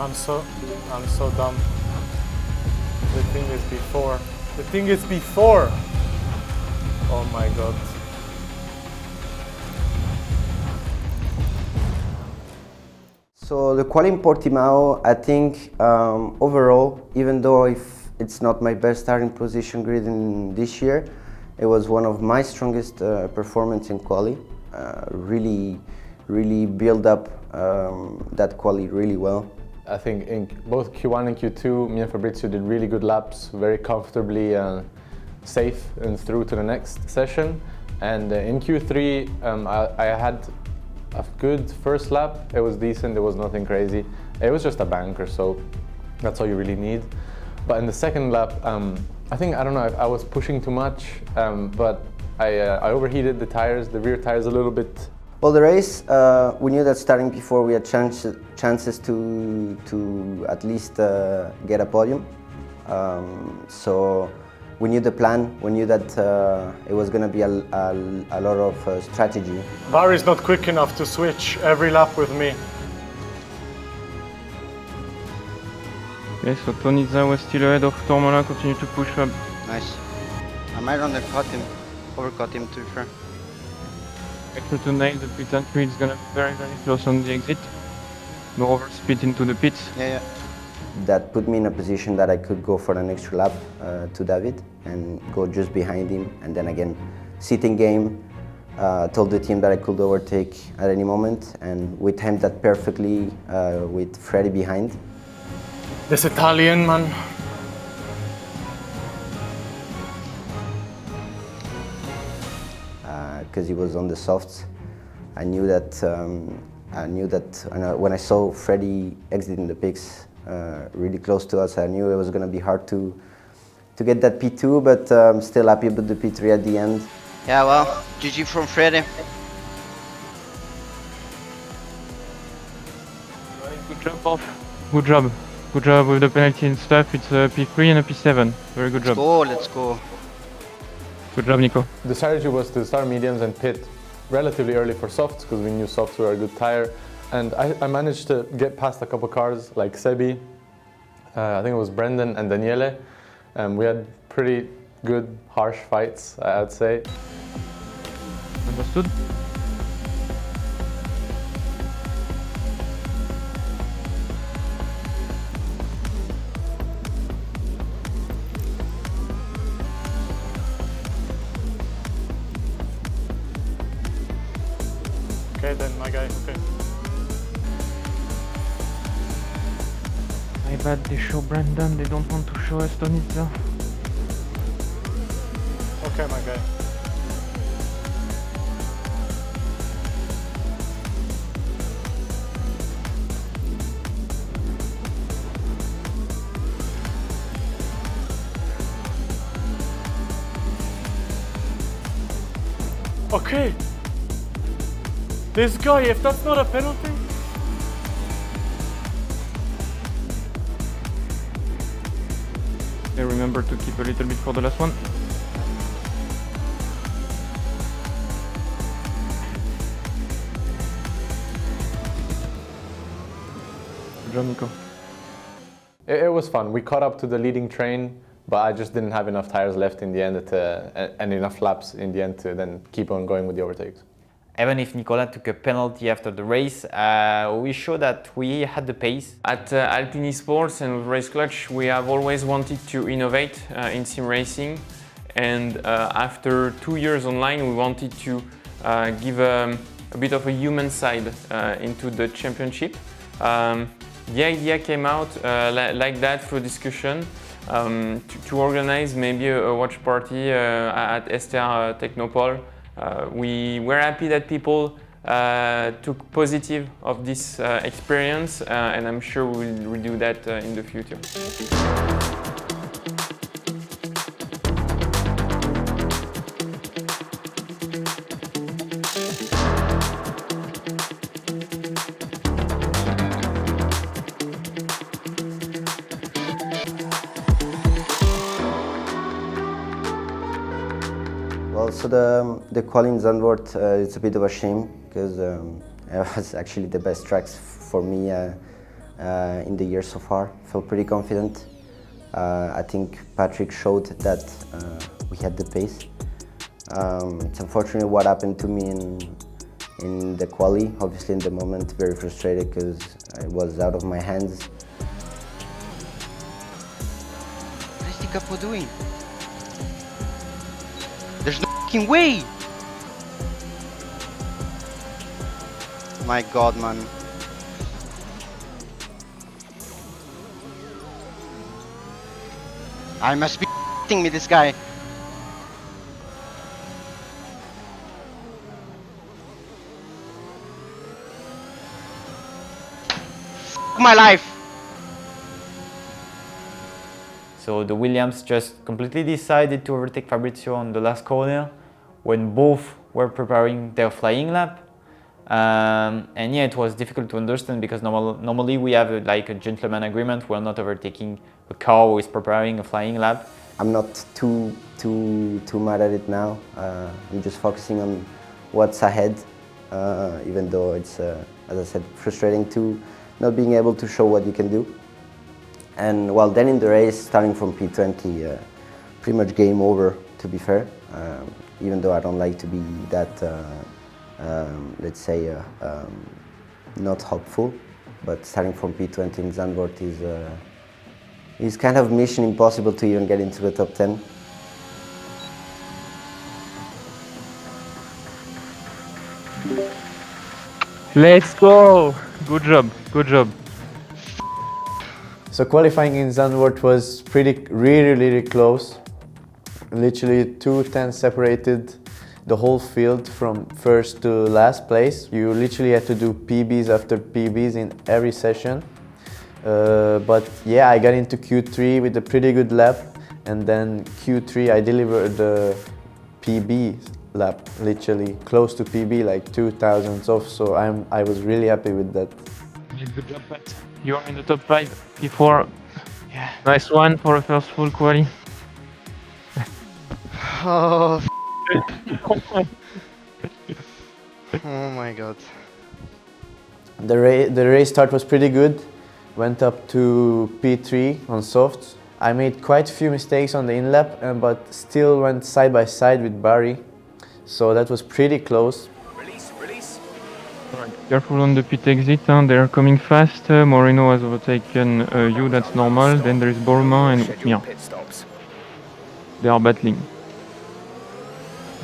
I'm so dumb. The thing is before. The thing is before. Oh my god. So the quali in Portimão, I think overall, even though if it's not my best starting position grid in this year, it was one of my strongest performance in quali. Really build up that quali really well. I think in both Q1 and Q2, me and Fabrizio did really good laps, very comfortably safe and through to the next session. And in Q3, I had a good first lap. It was decent, it was nothing crazy. It was just a banker, so that's all you really need. But in the second lap, I don't know, I was pushing too much, but I overheated the tires, the rear tires a little bit. Well, the race, we knew that starting before we had chances to at least get a podium. So we knew the plan, we knew that it was going to be a lot of strategy. VAR is not quick enough to switch every lap with me. Okay, so Tonizza was still ahead of Tormola, continue to push up. Nice. I might overcut him to be fair. Make sure to nail the pit entry, it's gonna be very close on the exit. No overspeed into the pits. Yeah. That put me in a position that I could go for an extra lap to David and go just behind him. And then again, sitting game, told the team that I could overtake at any moment, and we timed that perfectly with Freddy behind. This Italian man. Because he was on the softs, I knew that when I saw Freddy exiting the pits really close to us, I knew it was going to be hard to get that P2, but I'm still happy with the P3 at the end. Yeah, well, GG from Freddy. Good job, off. Good job. Good job with the penalty and stuff. It's a P3 and a P7. Very good job. Let's go. Good job, Nico. The strategy was to start mediums and pit relatively early for softs, because we knew softs were a good tire. And I managed to get past a couple cars like Sebi, I think it was Brendan and Daniele. We had pretty good, harsh fights, I'd say. Understood. Okay then, my guy, okay. My bad, they show Brandon, they don't want to show us Tonizza. Okay, my guy. Okay. This guy, if that's not a penalty. Okay, remember to keep a little bit for the last one. Good job, Nico. It was fun. We caught up to the leading train, but I just didn't have enough tires left in the end and enough laps in the end to then keep on going with the overtakes. Even if Nicolas took a penalty after the race, we showed that we had the pace. At Alpine Esports and with Race Clutch, we have always wanted to innovate in sim racing. And after 2 years online, we wanted to give a bit of a human side into the championship. The idea came out like that through discussion to organize maybe a watch party at Esther Technopole. We were happy that people took positive of this experience, and I'm sure we'll redo that in the future. Well, so the quali in Zandvoort, it's a bit of a shame because it was actually the best tracks for me in the year so far. Felt pretty confident. I think Patrick showed that we had the pace. It's unfortunate what happened to me in the quali. Obviously in the moment very frustrated because it was out of my hands. What is the capo doing? There's no fucking way! My god, man. I must be f***ing me, this guy. F*** my life! So the Williams just completely decided to overtake Fabrizio on the last corner when both were preparing their flying lap. And yeah, it was difficult to understand because normally we have like a gentleman agreement. We're not overtaking a car who is preparing a flying lap. I'm not too mad at it now. I'm just focusing on what's ahead, even though it's, as I said, frustrating to not being able to show what you can do. And well, then in the race, starting from P20, pretty much game over, to be fair. Even though I don't like to be that, let's say, not hopeful, but starting from P20 in Zandvoort is kind of mission impossible to even get into the top 10. Let's go! Good job, good job. So qualifying in Zandvoort was really close. Literally 2 tenths separated the whole field from first to last place. You literally had to do PBs after PBs in every session. But yeah, I got into Q3 with a pretty good lap, and then Q3 I delivered the PB lap, literally close to PB, like 2,000ths off. So I was really happy with that. Good job, Pat. You're in the top 5 P4. Yeah. Nice one for a first full quali. Oh, oh my god. The race start was pretty good. Went up to P3 on softs. I made quite a few mistakes on the in-lap, but still went side by side with Barry. So that was pretty close. Release. Alright, careful on the pit exit, they're coming fast. Moreno has overtaken you, that's normal. Then there is Portimão and Schedule Mia. pit stops. They are battling.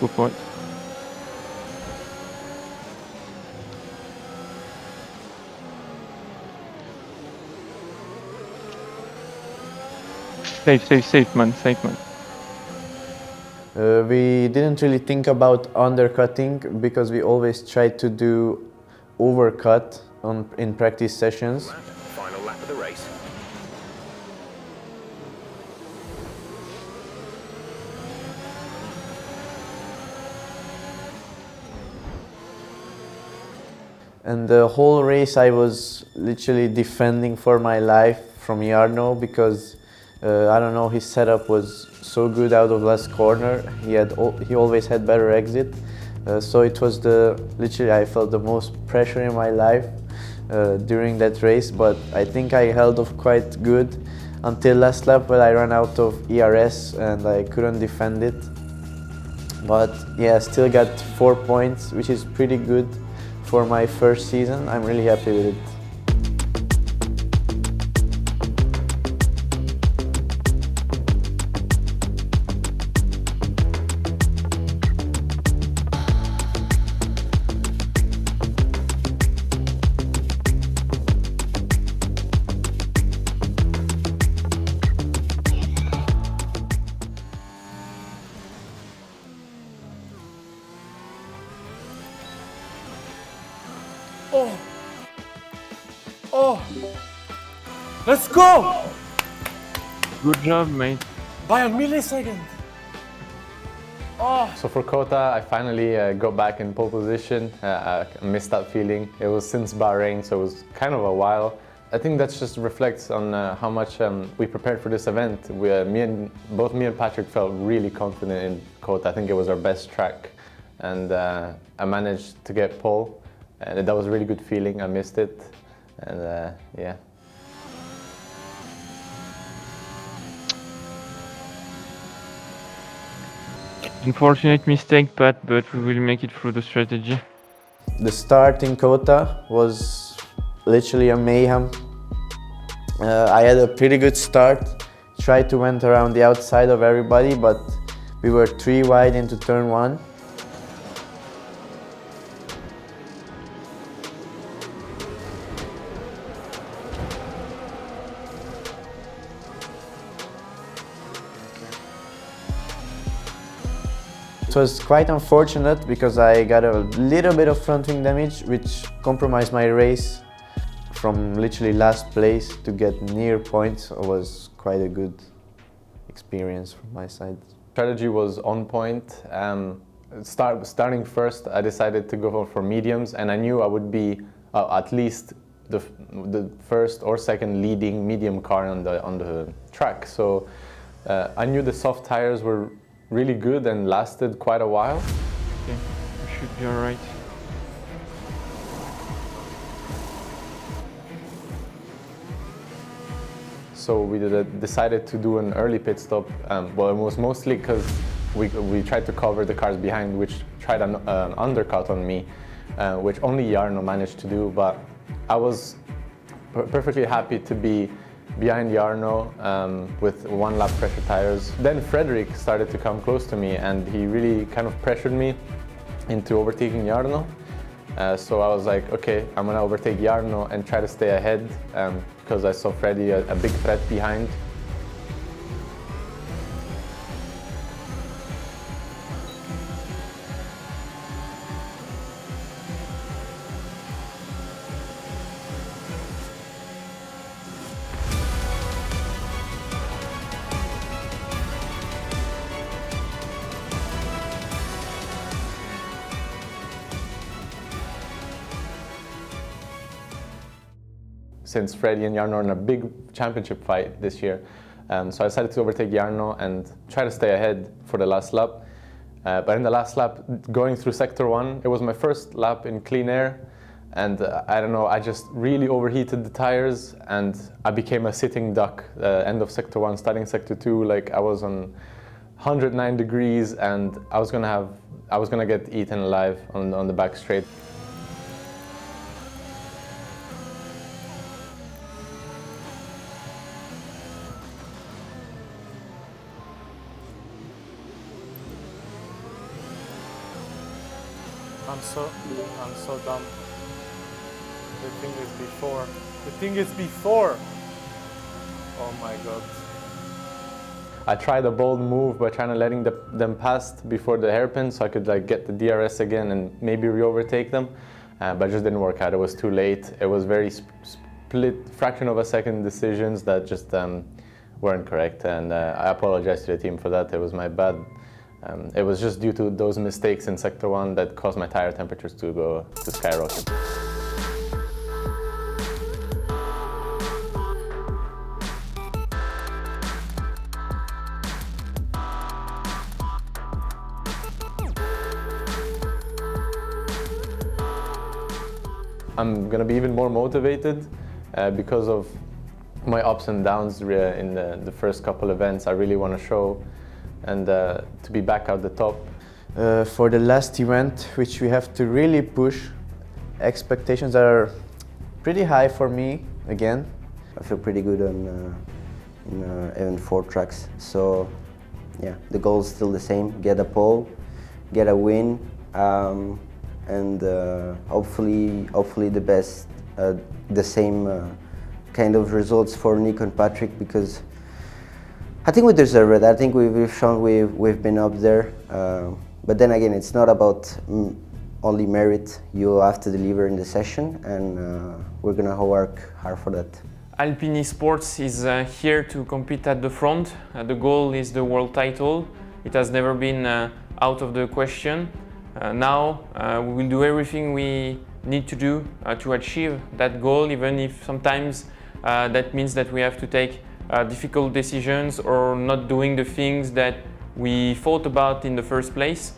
Go for it. Safe man. We didn't really think about undercutting because we always tried to do overcut in practice sessions. Final lap of the race. And the whole race I was literally defending for my life from Jarno because I don't know, his setup was so good out of last corner. He always had better exit. So it was literally I felt the most pressure in my life during that race, but I think I held off quite good until last lap when I ran out of ERS and I couldn't defend it. But yeah, still got 4 points, which is pretty good for my first season. I'm really happy with it. Oh! Let's go! Good job, mate. By a millisecond. Oh! So for Kota, I finally got back in pole position. I missed that feeling. It was since Bahrain, so it was kind of a while. I think that just reflects on how much we prepared for this event. Both me and Patrick felt really confident in Kota. I think it was our best track, and I managed to get pole, and that was a really good feeling. I missed it, and yeah. Unfortunate mistake, Pat, but we will make it through the strategy. The start in Kota was literally a mayhem. I had a pretty good start, tried to went around the outside of everybody, but we were 3 wide into turn 1. It was quite unfortunate because I got a little bit of front wing damage, which compromised my race. From literally last place to get near points was quite a good experience from my side. Strategy was on point. Starting first, I decided to go for mediums, and I knew I would be at least the first or second leading medium car on the track. So I knew the soft tires were really good and lasted quite a while. Okay, you should be alright. So we decided to do an early pit stop. Well, it was mostly because we tried to cover the cars behind, which tried an undercut on me, which only Jarno managed to do. But I was perfectly happy to be behind Jarno with 1 lap pressure tires. Then Frederick started to come close to me, and he really kind of pressured me into overtaking Jarno. So I was like, okay, I'm gonna overtake Jarno and try to stay ahead because I saw Freddy a big threat behind. Since Freddy and Jarno are in a big championship fight this year. So I decided to overtake Jarno and try to stay ahead for the last lap. But in the last lap, going through Sector 1, it was my first lap in clean air. And I don't know, I just really overheated the tires and I became a sitting duck. End of Sector 1, starting Sector 2, like I was on 109 degrees and I was gonna get eaten alive on the back straight. I'm so dumb. The thing is before. The thing is before. Oh my god. I tried a bold move by trying to letting them pass before the hairpin so I could like get the DRS again and maybe re-overtake them, but it just didn't work out. It was too late. It was very split, fraction of a second decisions that just weren't correct, and I apologize to the team for that. It was my bad. It was just due to those mistakes in Sector 1 that caused my tire temperatures to skyrocket. I'm gonna be even more motivated because of my ups and downs in the first couple events. I really want to show and to be back at the top. For the last event, which we have to really push, expectations are pretty high for me again. I feel pretty good in even 4 tracks. So yeah, the goal is still the same: get a pole, get a win, and hopefully the best, the same kind of results for Nico and Patrick, because I think we deserve it. I think we've shown we've been up there. But then again, it's not about only merit. You have to deliver in the session, and we're gonna work hard for that. Alpine Esports is here to compete at the front. The goal is the world title. It has never been out of the question. Now we will do everything we need to do to achieve that goal, even if sometimes that means that we have to take difficult decisions or not doing the things that we thought about in the first place.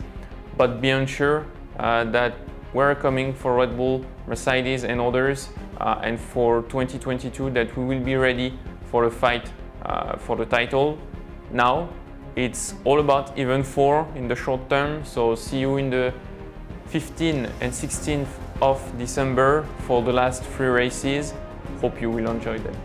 But be unsure that we're coming for Red Bull, Mercedes and others, and for 2022 that we will be ready for a fight for the title. Now It's all about Event 4 in the short term, so see you in the 15th and 16th of December for the last 3 races. Hope you will enjoy them.